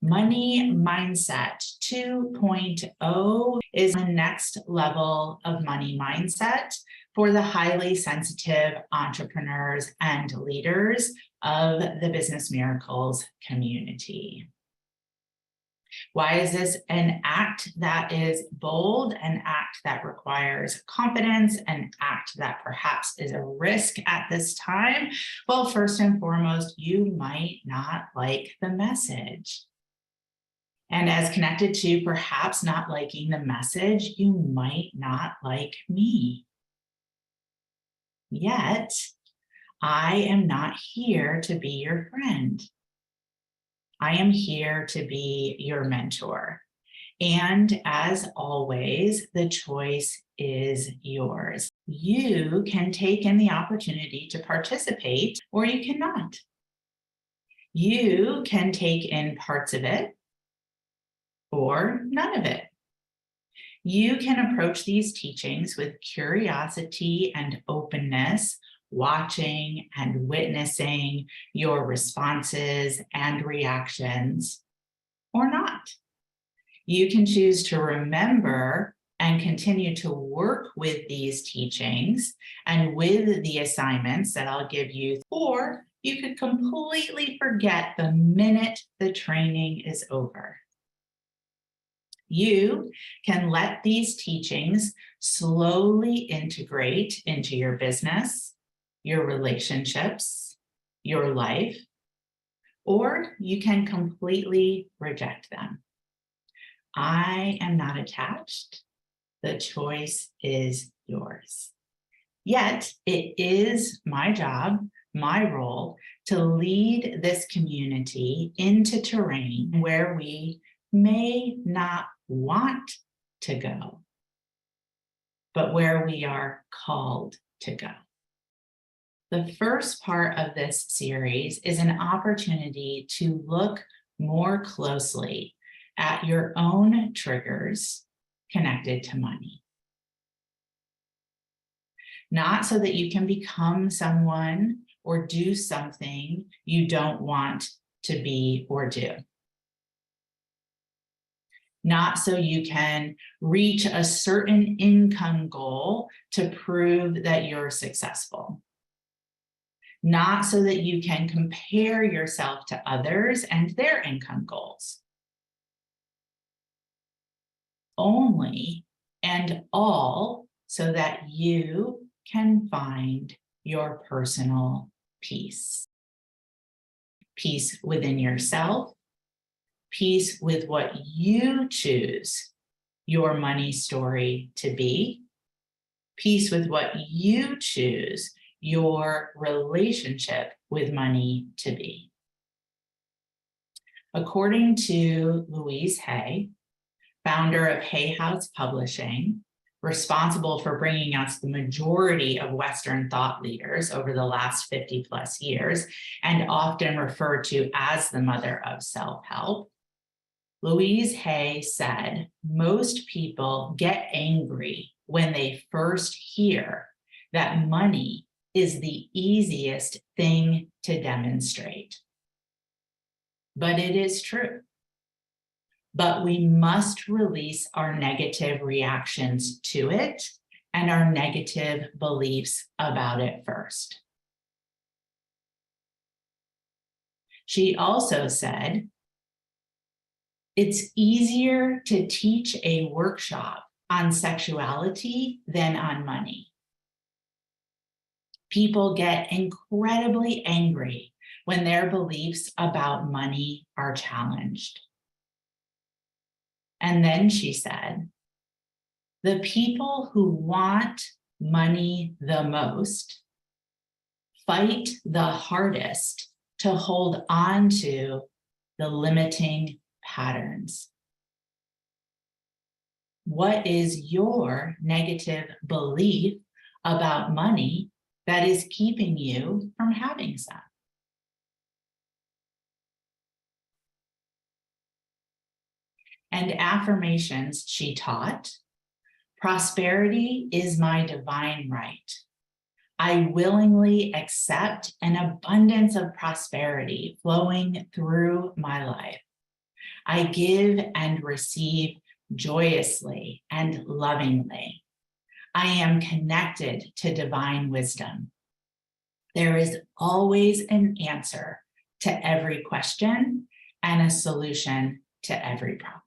Money Mindset 2.0 is the next level of money mindset for the highly sensitive entrepreneurs and leaders of the Business Miracles community. Why is this an act that is bold, an act that requires confidence, an act that perhaps is a risk at this time? Well, first and foremost, you might not like the message. And as connected to perhaps not liking the message, you might not like me. Yet, I am not here to be your friend. I am here to be your mentor. And as always, the choice is yours. You can take in the opportunity to participate, or you cannot. You can take in parts of it, or none of it. You can approach these teachings with curiosity and openness, watching and witnessing your responses and reactions, or not. You can choose to remember and continue to work with these teachings and with the assignments that I'll give you, or you could completely forget the minute the training is over. You can let these teachings slowly integrate into your business, your relationships, your life, or you can completely reject them. I am not attached. The choice is yours. Yet it is my job, my role, to lead this community into terrain where we may not want to go, but where we are called to go. The first part of this series is an opportunity to look more closely at your own triggers connected to money. Not so that you can become someone or do something you don't want to be or do. Not so you can reach a certain income goal to prove that you're successful. Not so that you can compare yourself to others and their income goals. Only and all so that you can find your personal peace. Peace within yourself, peace with what you choose your money story to be, peace with what you choose your relationship with money to be. According to Louise Hay, founder of Hay House Publishing, responsible for bringing us the majority of Western thought leaders over the last 50 plus years, and often referred to as the mother of self-help, Louise Hay said, most people get angry when they first hear that money is the easiest thing to demonstrate. But it is true. But we must release our negative reactions to it and our negative beliefs about it first. She also said, it's easier to teach a workshop on sexuality than on money. People get incredibly angry when their beliefs about money are challenged. And then she said, the people who want money the most fight the hardest to hold on to the limiting patterns. What is your negative belief about money that is keeping you from having some? And affirmations she taught, prosperity is my divine right. I willingly accept an abundance of prosperity flowing through my life. I give and receive joyously and lovingly. I am connected to divine wisdom. There is always an answer to every question and a solution to every problem.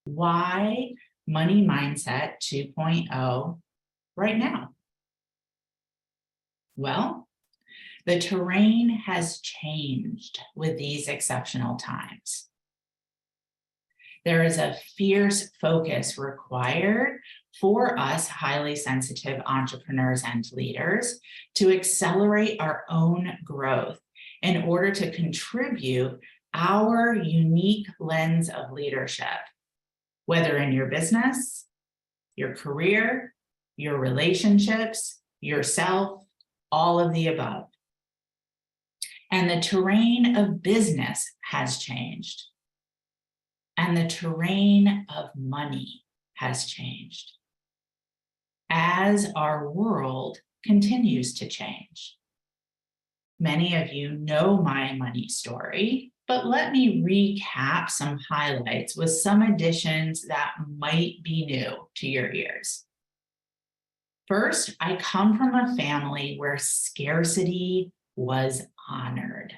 Why Money Mindset 2.0 right now? Well, the terrain has changed with these exceptional times. There is a fierce focus required for us highly sensitive entrepreneurs and leaders to accelerate our own growth in order to contribute our unique lens of leadership, whether in your business, your career, your relationships, yourself, all of the above. And the terrain of business has changed. And the terrain of money has changed as our world continues to change. Many of you know my money story, but let me recap some highlights with some additions that might be new to your ears. First, I come from a family where scarcity was honored.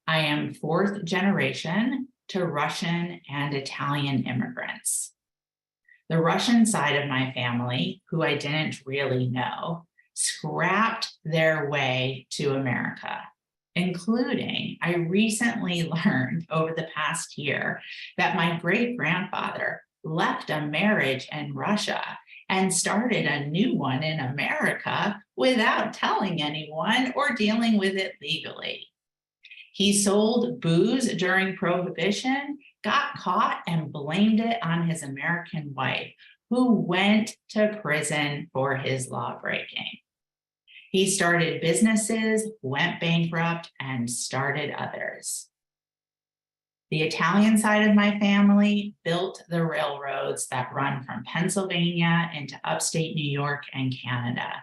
I am fourth generation to Russian and Italian immigrants. The Russian side of my family, who I didn't really know, scrapped their way to America, including, I recently learned over the past year that my great-grandfather left a marriage in Russia and started a new one in America without telling anyone or dealing with it legally. He sold booze during Prohibition, got caught, and blamed it on his American wife, who went to prison for his law breaking. He started businesses, went bankrupt, and started others. The Italian side of my family built the railroads that run from Pennsylvania into upstate New York and Canada.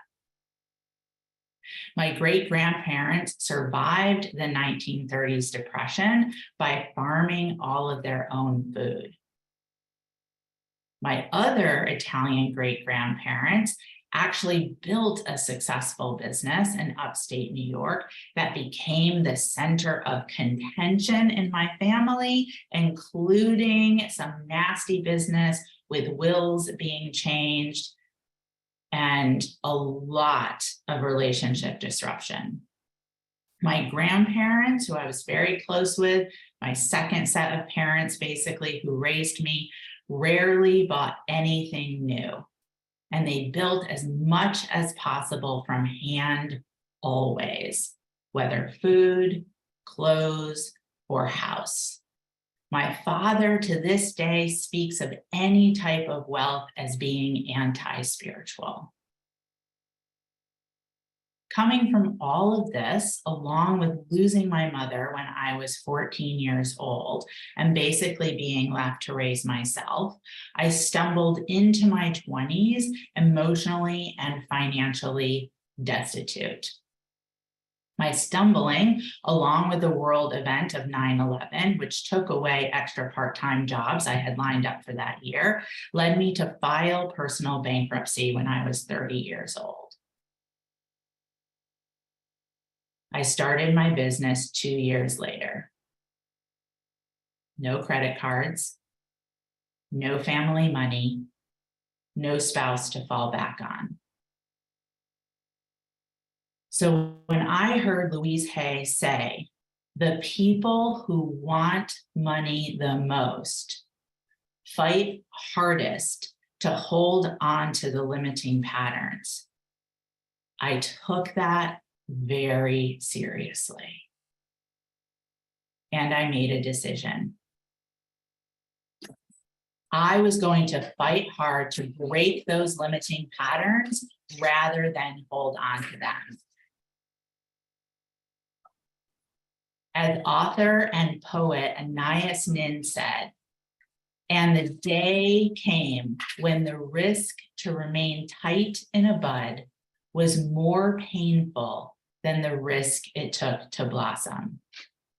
My great-grandparents survived the 1930s depression by farming all of their own food. My other Italian great-grandparents actually built a successful business in upstate New York that became the center of contention in my family, including some nasty business with wills being changed and a lot of relationship disruption. My grandparents, who I was very close with, my second set of parents basically who raised me, rarely bought anything new. And they built as much as possible from hand always, whether food, clothes, or house. My father to this day speaks of any type of wealth as being anti-spiritual. Coming from all of this, along with losing my mother when I was 14 years old and basically being left to raise myself, I stumbled into my 20s emotionally and financially destitute. My stumbling, along with the world event of 9/11, which took away extra part-time jobs I had lined up for that year, led me to file personal bankruptcy when I was 30 years old. I started my business 2 years later. No credit cards, no family money, no spouse to fall back on. So when I heard Louise Hay say, the people who want money the most fight hardest to hold on to the limiting patterns, I took that very seriously. And I made a decision. I was going to fight hard to break those limiting patterns rather than hold on to them. As author and poet Anaïs Nin said, and the day came when the risk to remain tight in a bud was more painful than the risk it took to blossom.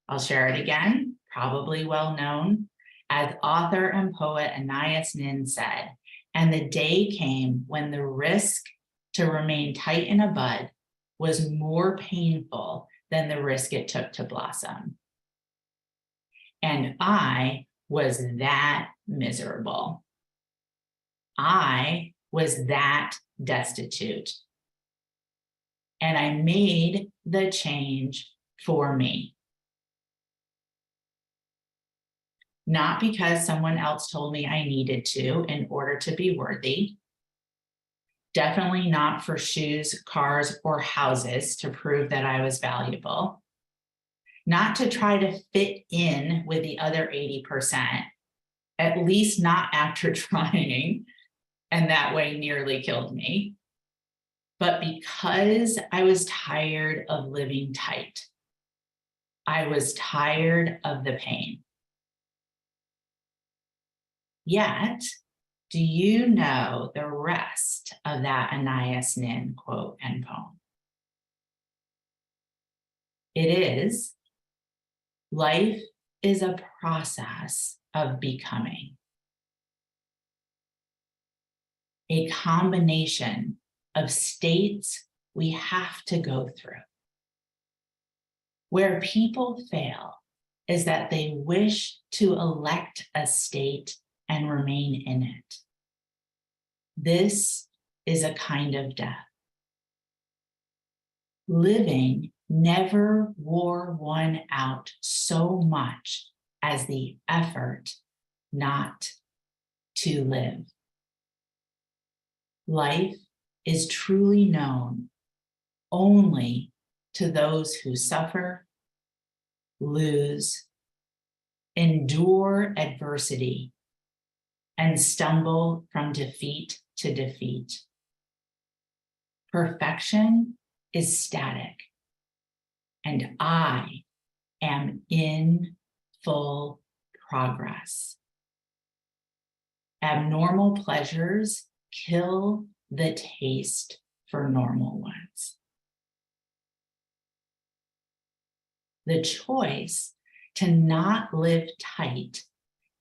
I'll share it again, probably well known. As author and poet Anaïs Nin said, and the day came when the risk to remain tight in a bud was more painful than the risk it took to blossom. And I was that miserable. I was that destitute. And I made the change for me. Not because someone else told me I needed to in order to be worthy. Definitely not for shoes, cars, or houses to prove that I was valuable. Not to try to fit in with the other 80%, at least not after trying, and that way nearly killed me. But because I was tired of living tight. I was tired of the pain. Yet, do you know the rest of that Anaïs Nin quote and poem? It is, life is a process of becoming. A combination of states we have to go through. Where people fail is that they wish to elect a state and remain in it. This is a kind of death. Living never wore one out so much as the effort not to live. Life is truly known only to those who suffer, lose, endure adversity, and stumble from defeat to defeat. Perfection is static, and I am in full progress. Abnormal pleasures kill the taste for normal ones. The choice to not live tight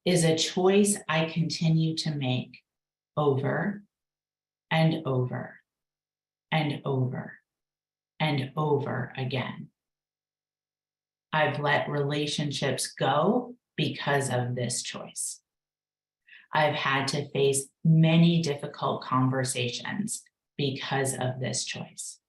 is a choice I continue to make over and over and over and over again. I've let relationships go because of this choice. I've had to face many difficult conversations because of this choice.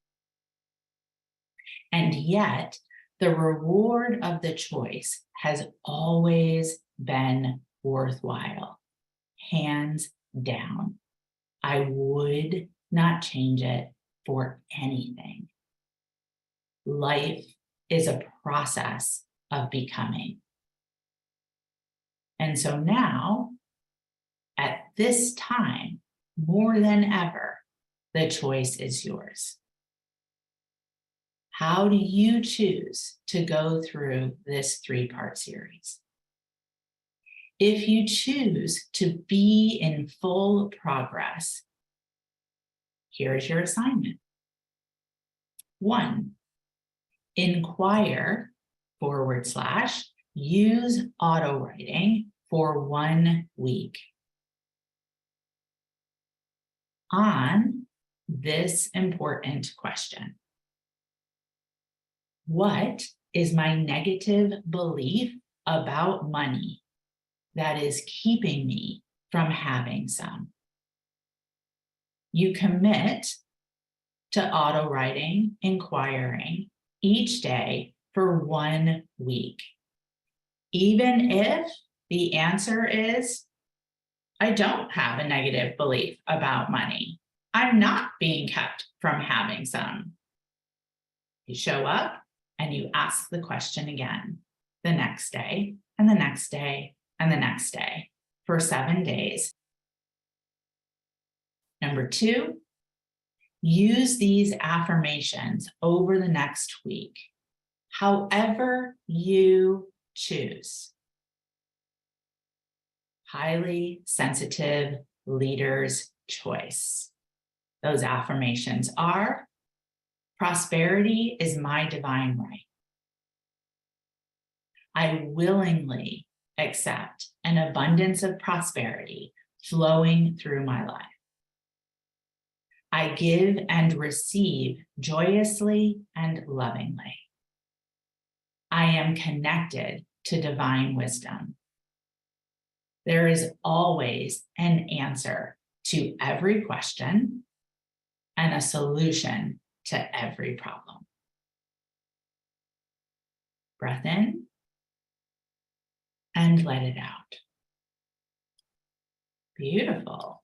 And yet, the reward of the choice has always been worthwhile, hands down. I would not change it for anything. Life is a process of becoming. And so now, at this time, more than ever, the choice is yours. How do you choose to go through this 3-part series? If you choose to be in full progress, here's your assignment. 1, inquire / use auto writing for 1 week on this important question. What is my negative belief about money that is keeping me from having some? You commit to auto writing, inquiring each day for 1 week. Even if the answer is, I don't have a negative belief about money. I'm not being kept from having some. You show up and you ask the question again, the next day, and the next day, and the next day, for 7 days. Number 2, use these affirmations over the next week, however you choose. Highly sensitive leader's choice. Those affirmations are, Prosperity is my divine right. I willingly accept an abundance of prosperity flowing through my life. I give and receive joyously and lovingly. I am connected to divine wisdom. There is always an answer to every question and a solution to every problem. Breath in and let it out. Beautiful.